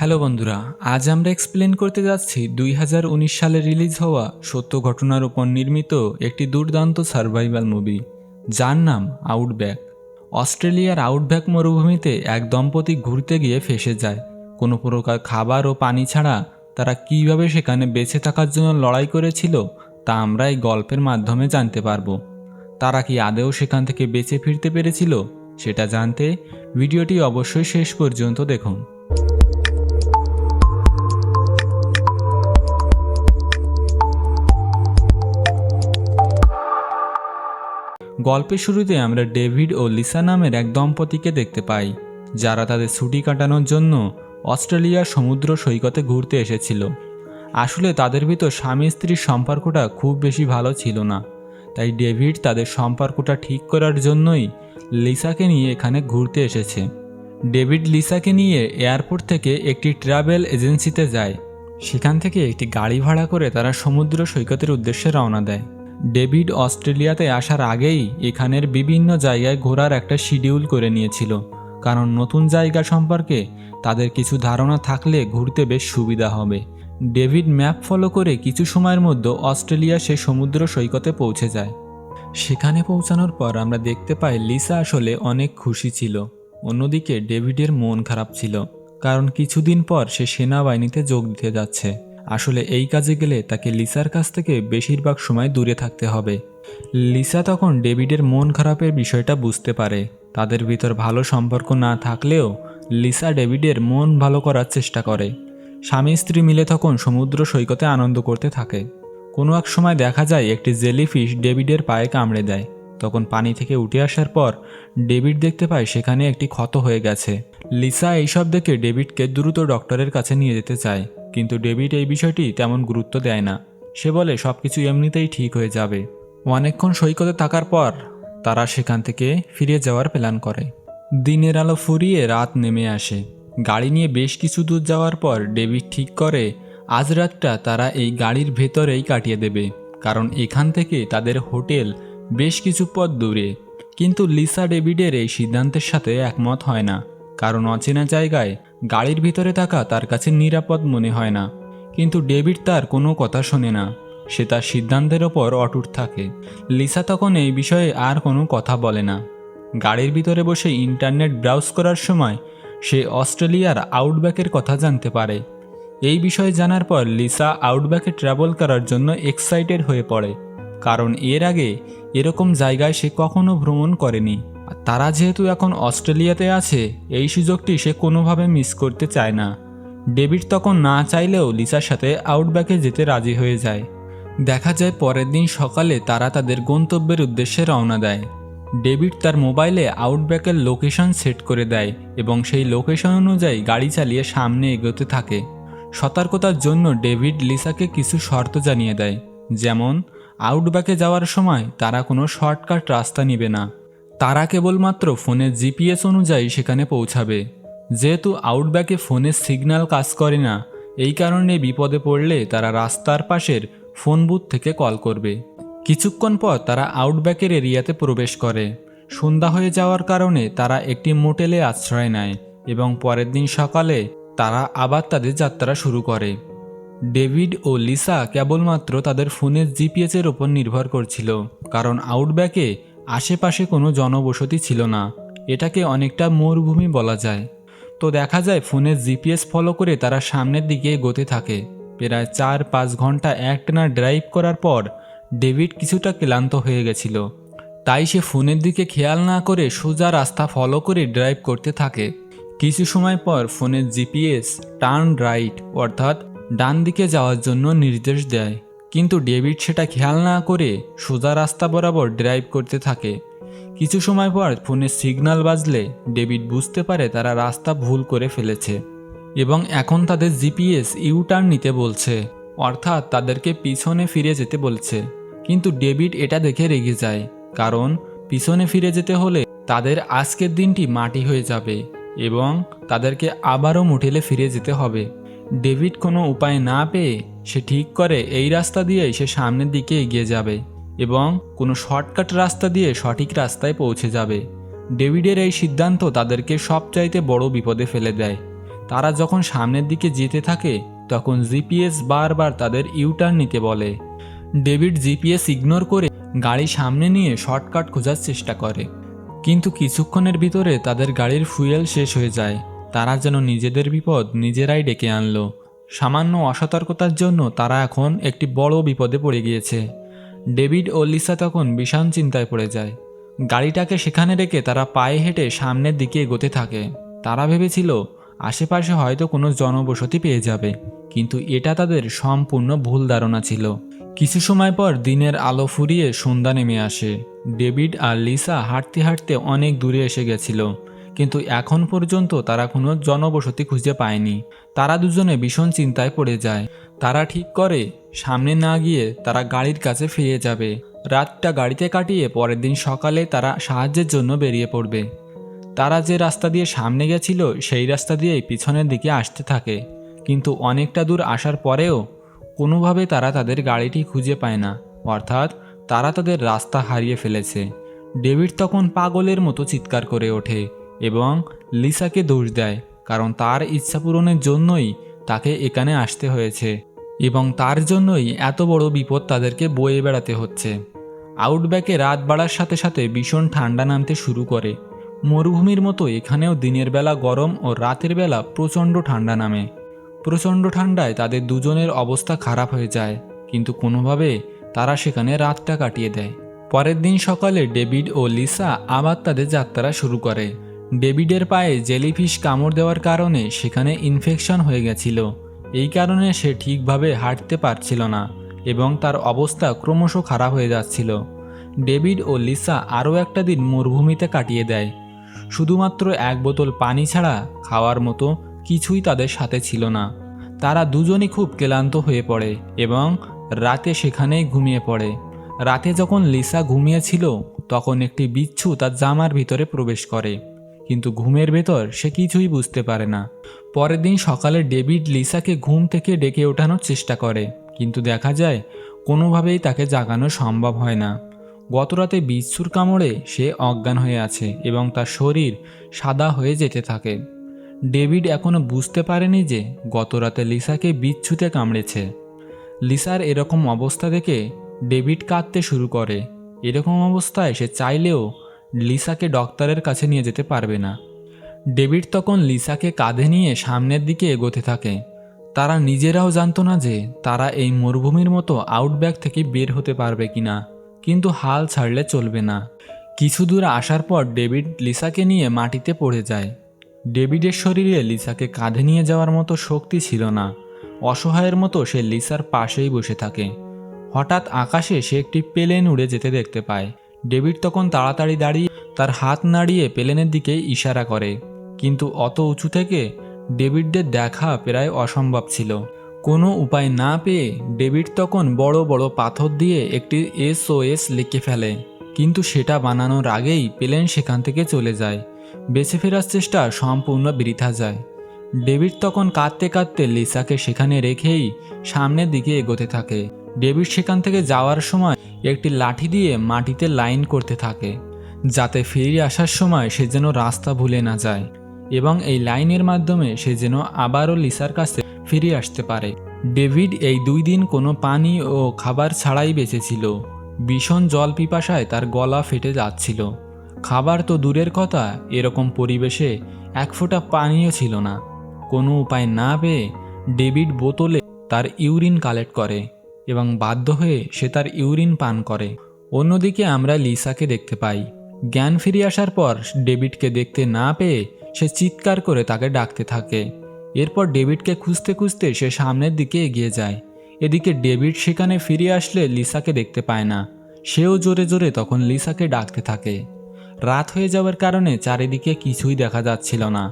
Hello বন্ধুরা, আজ আমরা এক্সপ্লেন করতে যাচ্ছি 2019 সালে রিলিজ হওয়া সত্য ঘটনার উপর নির্মিত একটি দুর্দান্ত সার্ভাইভাল মুভি, যার নাম আউটব্যাক। অস্ট্রেলিয়ার আউটব্যাক মরুভূমিতে এক দম্পতি ঘুরতে গিয়ে ফেঁসে যায়। কোনো প্রকার খাবার ও পানি ছাড়া তারা কীভাবে সেখানে বেঁচে থাকার জন্য লড়াই করেছিল তা আমরা এই গল্পের মাধ্যমে জানতে পারবো। তারা কি আদেও সেখান থেকে বেঁচে ফিরতে পেরেছিল সেটা জানতে ভিডিওটি অবশ্যই শেষ পর্যন্ত দেখুন। গল্পের শুরুতে আমরা ডেভিড ও লিসা নামের এক দম্পতিকে দেখতে পাই, যারা তাদের ছুটি কাটানোর জন্য অস্ট্রেলিয়ার সমুদ্র সৈকতে ঘুরতে এসেছিল। আসলে তাদের ভিতর স্বামী স্ত্রীর সম্পর্কটা খুব বেশি ভালো ছিল না, তাই ডেভিড তাদের সম্পর্কটা ঠিক করার জন্যই লিসাকে নিয়ে এখানে ঘুরতে এসেছে। ডেভিড লিসাকে নিয়ে এয়ারপোর্ট থেকে একটি ট্রাভেল এজেন্সিতে যায়। সেখান থেকে একটি গাড়ি ভাড়া করে তারা সমুদ্র সৈকতের উদ্দেশ্যে রওনা দেয়। ডেভিড অস্ট্রেলিয়াতে আসার আগেই এখানের বিভিন্ন জায়গায় ঘোরার একটা শিডিউল করে নিয়েছিল, কারণ নতুন জায়গা সম্পর্কে তাদের কিছু ধারণা থাকলে ঘুরতে বেশ সুবিধা হবে। ডেভিড ম্যাপ ফলো করে কিছু সময়ের মধ্যে অস্ট্রেলিয়া সে সমুদ্র সৈকতে পৌঁছে যায়। সেখানে পৌঁছানোর পর আমরা দেখতে পাই লিসা আসলে অনেক খুশি ছিল। অন্যদিকে ডেভিডের মন খারাপ ছিল, কারণ কিছুদিন পর সে সেনাবাহিনীতে যোগ দিতে যাচ্ছে। আসলে এই কাজে গেলে তাকে লিসার কাছ থেকে বেশিরভাগ সময় দূরে থাকতে হবে। লিসা তখন ডেভিডের মন খারাপের বিষয়টা বুঝতে পারে। তাদের ভিতর ভালো সম্পর্ক না থাকলেও লিসা ডেভিডের মন ভালো করার চেষ্টা করে। স্বামী স্ত্রী মিলে তখন সমুদ্র সৈকতে আনন্দ করতে থাকে। কোনো এক সময় দেখা যায় একটি জেলিফিশ ডেভিডের পায়ে কামড়ে দেয়। তখন পানি থেকে উঠে আসার পর ডেভিড দেখতে পায় সেখানে একটি ক্ষত হয়ে গেছে। লিসা এইসব দেখে ডেভিডকে দ্রুত ডক্টরের কাছে নিয়ে যেতে চায়, কিন্তু ডেভিড এই বিষয়টি তেমন গুরুত্ব দেয় না। সে বলে সবকিছু এমনিতেই ঠিক হয়ে যাবে। অনেকক্ষণ সৈকতে থাকার পর তারা সেখান থেকে ফিরে যাওয়ার প্ল্যান করে। দিনের আলো ফুরিয়ে রাত নেমে আসে। গাড়ি নিয়ে বেশ কিছু দূর যাওয়ার পর ডেভিড ঠিক করে আজ রাতটা তারা এই গাড়ির ভেতরেই কাটিয়ে দেবে, কারণ এখান থেকে তাদের হোটেল বেশ কিছু পথ দূরে। কিন্তু লিসা ডেভিডের এই সিদ্ধান্তের সাথে একমত হয় না, কারণ অচেনা জায়গায় গাড়ির ভিতরে থাকা তার কাছে নিরাপদ মনে হয় না। কিন্তু ডেভিড তার কোনো কথা শোনে না, সে তার সিদ্ধান্তের ওপর অটুট থাকে। লিসা তখন এই বিষয়ে আর কোনো কথা বলে না। গাড়ির ভিতরে বসে ইন্টারনেট ব্রাউজ করার সময় সে অস্ট্রেলিয়ার আউটব্যাকের কথা জানতে পারে। এই বিষয়ে জানার পর লিসা আউটব্যাকে ট্রাভেল করার জন্য এক্সাইটেড হয়ে পড়ে, কারণ এর আগে এরকম জায়গায় সে কখনো ভ্রমণ করেনি। তারা যেহেতু এখন অস্ট্রেলিয়াতে আছে, এই সুযোগটি সে কোনোভাবে মিস করতে চায় না। ডেভিড তখন না চাইলেও লিসার সাথে আউটব্যাকে যেতে রাজি হয়ে যায়। দেখা যায় পরের দিন সকালে তারা তাদের গন্তব্যের উদ্দেশ্যে রওনা দেয়। ডেভিড তার মোবাইলে আউটব্যাকের লোকেশন সেট করে দেয় এবং সেই লোকেশন অনুযায়ী গাড়ি চালিয়ে সামনে এগোতে থাকে। সতর্কতার জন্য ডেভিড লিসাকে কিছু শর্ত জানিয়ে দেয়, যেমন আউটব্যাকে যাওয়ার সময় তারা কোনো শর্টকাট রাস্তা নেবে না। তারা কেবলমাত্র ফোনের জিপিএস অনুযায়ী সেখানে পৌঁছাবে। যেহেতু আউটব্যাকে ফোনের সিগন্যাল কাজ করে না, এই কারণে বিপদে পড়লে তারা রাস্তার পাশের ফোন বুথ থেকে কল করবে। কিছুক্ষণ পর তারা আউটব্যাকের এরিয়াতে প্রবেশ করে। সন্ধ্যা হয়ে যাওয়ার কারণে তারা একটি মোটেলে আশ্রয় নেয় এবং পরের দিন সকালে তারা আবার তাদের যাত্রা শুরু করে। ডেভিড ও লিসা কেবলমাত্র তাদের ফোনের জিপিএসের ওপর নির্ভর করছিল, কারণ আউটব্যাকে আশেপাশে কোনো জনবসতি ছিল না। এটাকে অনেকটা মরুভূমি বলা যায়। তো দেখা যায় ফোনের জিপিএস ফলো করে তারা সামনের দিকে এগোতে থাকে। প্রায় 4-5 ঘন্টা একটানা ড্রাইভ করার পর ডেভিড কিছুটা ক্লান্ত হয়ে গেছিল, তাই সে ফোনের দিকে খেয়াল না করে সোজা রাস্তা ফলো করে ড্রাইভ করতে থাকে। কিছু সময় পর ফোনের জিপিএস টার্ন রাইট অর্থাৎ ডান দিকে যাওয়ার জন্য নির্দেশ দেয়, কিন্তু ডেভিড সেটা খেয়াল না করে সোজা রাস্তা বরাবর ড্রাইভ করতে থাকে। কিছু সময় পর ফোনের সিগন্যাল বাজলে ডেভিড বুঝতে পারে তারা রাস্তা ভুল করে ফেলেছে এবং এখন তাদের জিপিএস ইউ টার্ন নিতে বলছে, অর্থাৎ তাদেরকে পিছনে ফিরে যেতে বলছে। কিন্তু ডেভিড এটা দেখে রেগে যায়, কারণ পিছনে ফিরে যেতে হলে তাদের আজকের দিনটি মাটি হয়ে যাবে এবং তাদেরকে আবারও মোটেলে ফিরে যেতে হবে। ডেভিড কোনো উপায় না পেয়ে সে ঠিক করে এই রাস্তা দিয়েই সে সামনের দিকে এগিয়ে যাবে এবং কোনো শর্টকাট রাস্তা দিয়ে সঠিক রাস্তায় পৌঁছে যাবে। ডেভিডের এই সিদ্ধান্ত তাদেরকে সবচাইতে বড় বিপদে ফেলে দেয়। তারা যখন সামনের দিকে যেতে থাকে তখন জিপিএস বারবার তাদের ইউটার্ন নিতে বলে। ডেভিড জিপিএস ইগনোর করে গাড়ি সামনে নিয়ে শর্টকাট খোঁজার চেষ্টা করে, কিন্তু কিছুক্ষণের ভিতরে তাদের গাড়ির ফুয়েল শেষ হয়ে যায়। তারা যেন নিজেদের বিপদ নিজেরাই ডেকে আনলো। সামান্য অসতর্কতার জন্য তারা এখন একটি বড় বিপদে পড়ে গিয়েছে। ডেভিড ও লিসা তখন ভীষণ চিন্তায় পড়ে যায়। গাড়িটাকে সেখানে রেখে তারা পায়ে হেঁটে সামনের দিকে এগোতে থাকে। তারা ভেবেছিল আশেপাশে হয়তো কোনো জনবসতি পেয়ে যাবে, কিন্তু এটা তাদের সম্পূর্ণ ভুল ধারণা ছিল। কিছু সময় পর দিনের আলো ফুরিয়ে সন্ধ্যা নেমে আসে। ডেভিড আর লিসা হাঁটতে হাঁটতে অনেক দূরে এসে গেছিল, কিন্তু এখন পর্যন্ত তারা কোনো জনবসতি খুঁজে পায়নি। তারা দুজনে ভীষণ চিন্তায় পড়ে যায়। তারা ঠিক করে সামনে না গিয়ে তারা গাড়ির কাছে ফিরে যাবে। রাতটা গাড়িতে কাটিয়ে পরের দিন সকালে তারা সাহায্যের জন্য বেরিয়ে পড়বে। তারা যে রাস্তা দিয়ে সামনে গেছিল সেই রাস্তা দিয়েই পিছনের দিকে আসতে থাকে, কিন্তু অনেকটা দূর আসার পরেও কোনোভাবে তারা তাদের গাড়িটি খুঁজে পায় না, অর্থাৎ তারা তাদের রাস্তা হারিয়ে ফেলেছে। ডেভিড তখন পাগলের মতো চিৎকার করে ওঠে এবং লিসাকে দোষ দেয়, কারণ তার ইচ্ছা পূরণের জন্যই তাকে এখানে আসতে হয়েছে এবং তার জন্যই এত বড় বিপদ তাদেরকে বয়ে বেড়াতে হচ্ছে। আউটব্যাকে রাত বাড়ার সাথে সাথে ভীষণ ঠান্ডা নামতে শুরু করে। মরুভূমির মতো এখানেও দিনের বেলা গরম ও রাতের বেলা প্রচণ্ড ঠান্ডা নামে। প্রচণ্ড ঠান্ডায় তাদের দুজনের অবস্থা খারাপ হয়ে যায়, কিন্তু কোনোভাবে তারা সেখানে রাতটা কাটিয়ে দেয়। পরের দিন সকালে ডেভিড ও লিসা আবার তাদের যাত্রা শুরু করে। ডেভিডের পায়ে জেলিফিশ কামড় দেওয়ার কারণে সেখানে ইনফেকশন হয়ে গেছিল। এই কারণে সে ঠিকভাবে হাঁটতে পারছিল না এবং তার অবস্থা ক্রমশ খারাপ হয়ে যাচ্ছিল। ডেভিড ও লিসা আরও একটা দিন মরুভূমিতে কাটিয়ে দেয়। শুধুমাত্র এক বোতল পানি ছাড়া খাওয়ার মতো কিছুই তাদের সাথে ছিল না। তারা দুজনই খুব ক্লান্ত হয়ে পড়ে এবং রাতে সেখানেই ঘুমিয়ে পড়ে। রাতে যখন লিসা ঘুমিয়েছিল তখন একটি বিচ্ছু তার জামার ভিতরে প্রবেশ করে, কিন্তু ঘুমের ভেতর সে কিছুই বুঝতে পারে না। পরের দিন সকালে ডেভিড লিসাকে ঘুম থেকে ডেকে ওঠানোর চেষ্টা করে, কিন্তু দেখা যায় কোনোভাবেই তাকে জাগানো সম্ভব হয় না। গতরাতে বিচ্ছুর কামড়ে সে অজ্ঞান হয়ে আছে এবং তার শরীর সাদা হয়ে যেতে থাকে। ডেভিড এখনও বুঝতে পারেনি যে গতরাতে লিসাকে বিচ্ছুতে কামড়েছে। লিসার এরকম অবস্থা দেখে ডেভিড কাঁদতে শুরু করে। এরকম অবস্থায় সে চাইলেও লিসাকে ডক্টরের কাছে নিয়ে যেতে পারবে না। ডেভিড তখন লিসাকে কাঁধে নিয়ে সামনের দিকে এগোতে থাকে। তারা নিজেরাও জানতো না যে তারা এই মরুভূমির মতো আউটব্যাক থেকে বের হতে পারবে কিনা, কিন্তু হাল ছাড়লে চলবে না। কিছু দূর আসার পর ডেভিড লিসাকে নিয়ে মাটিতে পড়ে যায়। ডেভিডের শরীরে লিসাকে কাঁধে নিয়ে যাওয়ার মতো শক্তি ছিল না। অসহায়ের মতো সে লিসার পাশেই বসে থাকে। হঠাৎ আকাশে সে একটি প্লেন উড়ে যেতে দেখতে পায়। ডেভিড তখন তাড়াতাড়ি দাঁড়িয়ে তার হাত নাড়িয়ে প্লেনের দিকে ইশারা করে, কিন্তু অত উঁচু থেকে ডেভিডদের দেখা প্রায় অসম্ভব ছিল। কোনো উপায় না পেয়ে ডেভিড তখন বড় বড় পাথর দিয়ে একটি SOS লিখে ফেলে, কিন্তু সেটা বানানোর আগেই প্লেন সেখান থেকে চলে যায়। বেঁচে ফেরার চেষ্টা সম্পূর্ণ বৃথা যায়। ডেভিড তখন কাঁদতে কাঁদতে লিসাকে সেখানে রেখেই সামনের দিকে এগোতে থাকে। ডেভিড সেখান থেকে যাওয়ার সময় একটি লাঠি দিয়ে মাটিতে লাইন করতে থাকে, যাতে ফিরে আসার সময় সে যেন রাস্তা ভুলে না যায় এবং এই লাইনের মাধ্যমে সে যেন আবারও লিসার কাছে ফিরে আসতে পারে। ডেভিড এই 2 দিন কোনো পানি ও খাবার ছাড়াই বেঁচেছিল। ভীষণ জল পিপাসায় তার গলা ফেটে যাচ্ছিল। খাবার তো দূরের কথা, এরকম পরিবেশে এক ফোঁটা পানিও ছিল না। কোনো উপায় না পেয়ে ডেভিড বোতলে তার ইউরিন কালেক্ট করে এবং বাধ্য হয়ে সে তার ইউরিন পান করে। অন্যদিকে আমরা লিসাকে দেখতে পাই। জ্ঞান ফিরে আসার পর ডেভিডকে দেখতে না পেয়ে সে চিৎকার করে তাকে ডাকতে থাকে। এরপর ডেভিডকে খুঁজতে খুঁজতে সে সামনের দিকে এগিয়ে যায়। এদিকে ডেভিড সেখানে ফিরে আসলে লিসাকে দেখতে পায় না। সেও জোরে জোরে তখন লিসাকে ডাকতে থাকে। রাত হয়ে যাওয়ার কারণে চারিদিকে কিছুই দেখা যাচ্ছিল না।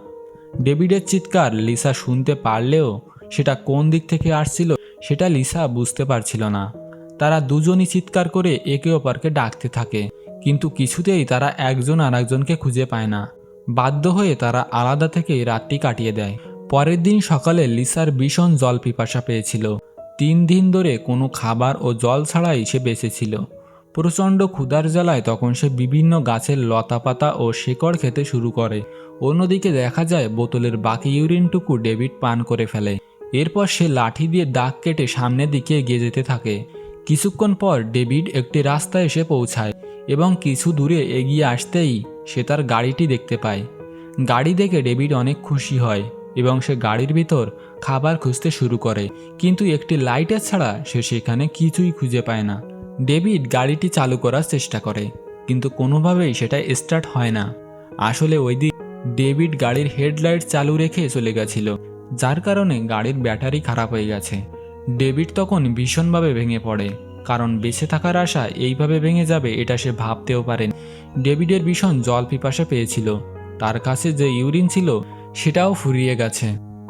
ডেভিডের চিৎকার লিসা শুনতে পারলেও সেটা কোন দিক থেকে আসছিল সেটা লিসা বুঝতে পারছিল না। তারা দুজনই চিৎকার করে একে অপরকে ডাকতে থাকে, কিন্তু কিছুতেই তারা একজন আরেকজনকে খুঁজে পায় না। বাধ্য হয়ে তারা আলাদা থেকে রাতটি কাটিয়ে দেয়। পরের দিন সকালে লিসার ভীষণ জল পিপাসা পেয়েছিল। 3 দিন ধরে কোনো খাবার ও জল ছাড়াই সে বেঁচেছিল। প্রচণ্ড ক্ষুধার জ্বালায় তখন সে বিভিন্ন গাছের লতাপাতা ও শেকড় খেতে শুরু করে। অন্যদিকে দেখা যায় বোতলের বাকি ইউরিনটুকু ডেভিড পান করে ফেলে। এরপর সে লাঠি দিয়ে দাগ কেটে সামনের দিকে এগিয়ে যেতে থাকে। কিছুক্ষণ পর ডেভিড একটি রাস্তায় এসে পৌঁছায় এবং কিছু দূরে এগিয়ে আসতেই সে তার গাড়িটি দেখতে পায়। গাড়ি দেখে ডেভিড অনেক খুশি হয় এবং সে গাড়ির ভিতর খাবার খুঁজতে শুরু করে, কিন্তু একটি লাইটার ছাড়া সে সেখানে কিছুই খুঁজে পায় না। ডেভিড গাড়িটি চালু করার চেষ্টা করে, কিন্তু কোনোভাবেই সেটা স্টার্ট হয় না। আসলে ওই দিন ডেভিড গাড়ির হেডলাইট চালু রেখে চলে গেছিল, যার কারণে গাড়ির ব্যাটারি খারাপ হয়ে গেছে। ডেভিড তখন ভীষণভাবে ভেঙে পড়ে, কারণ বেঁচে থাকার আশা এইভাবে ভেঙে যাবে এটা সে ভাবতেও পারেনি। ডেভিডের ভীষণ জল পিপাসা পেয়েছিল, তার কাছে যে ইউরিন ছিল সেটাও ফুরিয়ে গেছে,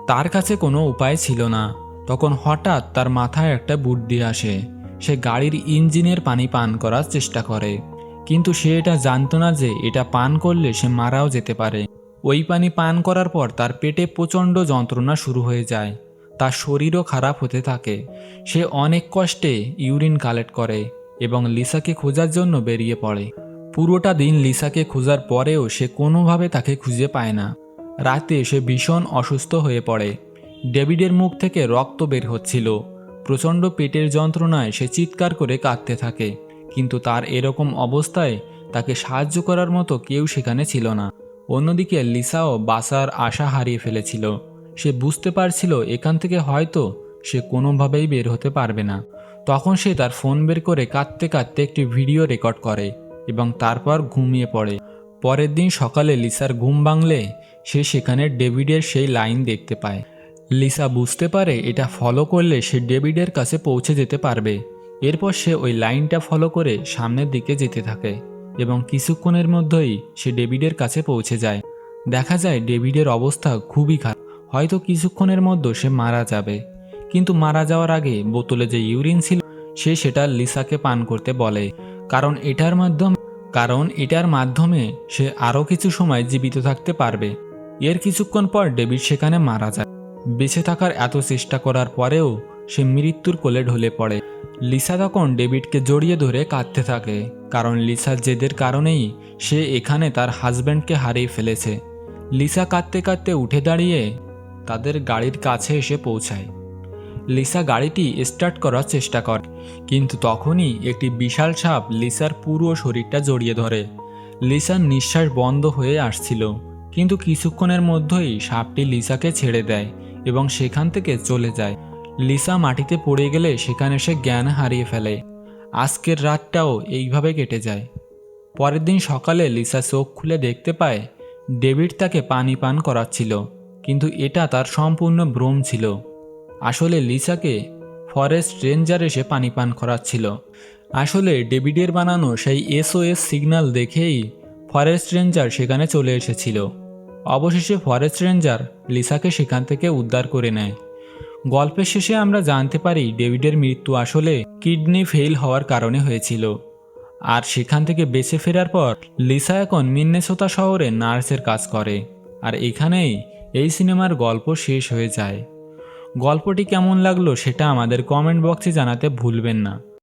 তার কাছে কোনো উপায় ছিল না। তখন হঠাৎ তার মাথায় একটা বুদ্ধি আসে। সে গাড়ির ইঞ্জিনের পানি পান করার চেষ্টা করে, কিন্তু সে এটা জানতো না যে এটা পান করলে সে মারাও যেতে পারে। ওই পানি পান করার পর তার পেটে প্রচণ্ড যন্ত্রণা শুরু হয়ে যায়, তার শরীরও খারাপ হতে থাকে। সে অনেক কষ্টে ইউরিন কালেক্ট করে এবং লিসাকে খোঁজার জন্য বেরিয়ে পড়ে। পুরোটা দিন লিসাকে খোঁজার পরেও সে কোনোভাবে তাকে খুঁজে পায় না। রাতে সে ভীষণ অসুস্থ হয়ে পড়ে। ডেভিডের মুখ থেকে রক্ত বের হচ্ছিল। প্রচণ্ড পেটের যন্ত্রণায় সে চিৎকার করে কাঁদতে থাকে, কিন্তু তার এরকম অবস্থায় তাকে সাহায্য করার মতো কেউ সেখানে ছিল না। অন্যদিকে লিসাও বাঁচার আশা হারিয়ে ফেলেছিল। সে বুঝতে পারছিল এখান থেকে হয়তো সে কোনোভাবেই বের হতে পারবে না। তখন সে তার ফোন বের করে কাঁদতে কাঁদতে একটি ভিডিও রেকর্ড করে এবং তারপর ঘুমিয়ে পড়ে। পরের দিন সকালে লিসার ঘুম ভাঙলে সে সেখানে ডেভিডের সেই লাইন দেখতে পায়। লিসা বুঝতে পারে এটা ফলো করলে সে ডেভিডের কাছে পৌঁছে যেতে পারবে। এরপর সে ওই লাইনটা ফলো করে সামনের দিকে যেতে থাকে এবং কিছুক্ষণের মধ্যেই সে ডেভিডের কাছে পৌঁছে যায়। দেখা যায় ডেভিডের অবস্থা খুবই খারাপ, হয়তো কিছুক্ষণের মধ্যে সে মারা যাবে। কিন্তু মারা যাওয়ার আগে বোতলে যে ইউরিন ছিল সে সেটা লিসাকে পান করতে বলে, কারণ এটার মাধ্যমে সে আরও কিছু সময় জীবিত থাকতে পারবে। এর কিছুক্ষণ পর ডেভিড সেখানে মারা যায়। বেঁচে থাকার এত চেষ্টা করার পরেও সে মৃত্যুর কোলে ঢলে পড়ে। লিসা তখন ডেভিডকে জড়িয়ে ধরে কাঁদতে থাকে, কারণ লিসার জেদের কারণেই সে এখানে তার হাজব্যান্ডকে হারিয়ে ফেলেছে। লিসা কাঁদতে কাঁদতে উঠে দাঁড়িয়ে তাদের গাড়ির কাছে এসে পৌঁছায়। লিসা গাড়িটি স্টার্ট করার চেষ্টা করে, কিন্তু তখনই একটি বিশাল সাপ লিসার পুরো শরীরটা জড়িয়ে ধরে। লিসার নিঃশ্বাস বন্ধ হয়ে আসছিল, কিন্তু কিছুক্ষণের মধ্যেই সাপটি লিসাকে ছেড়ে দেয় এবং সেখান থেকে চলে যায়। লিসা মাটিতে পড়ে গেলে সেখানে সে জ্ঞান হারিয়ে ফেলে। আজকের রাতটাও এইভাবে কেটে যায়। পরের দিন সকালে লিসা চোখ খুলে দেখতে পায় ডেভিড তাকে পানি পান করাচ্ছিল, কিন্তু এটা তার সম্পূর্ণ ভ্রম ছিল। আসলে লিসাকে ফরেস্ট রেঞ্জার এসে পানি পান করাচ্ছিল। আসলে ডেভিডের বানানো সেই SOS সিগন্যাল দেখেই ফরেস্ট রেঞ্জার সেখানে চলে এসেছিল। অবশেষে ফরেস্ট রেঞ্জার লিসাকে সেখান থেকে উদ্ধার করে নেয়। গল্পের শেষে আমরা জানতে পারি ডেভিডের মৃত্যু আসলে কিডনি ফেল হওয়ার কারণে হয়েছিল। আর সেখান থেকে বেঁচে ফেরার পর লিসা এখন মিনেসোটা শহরে নার্সের কাজ করে। আর এখানেই এই সিনেমার গল্প শেষ হয়ে যায়। গল্পটি কেমন লাগলো সেটা আমাদের কমেন্ট বক্সে জানাতে ভুলবেন না।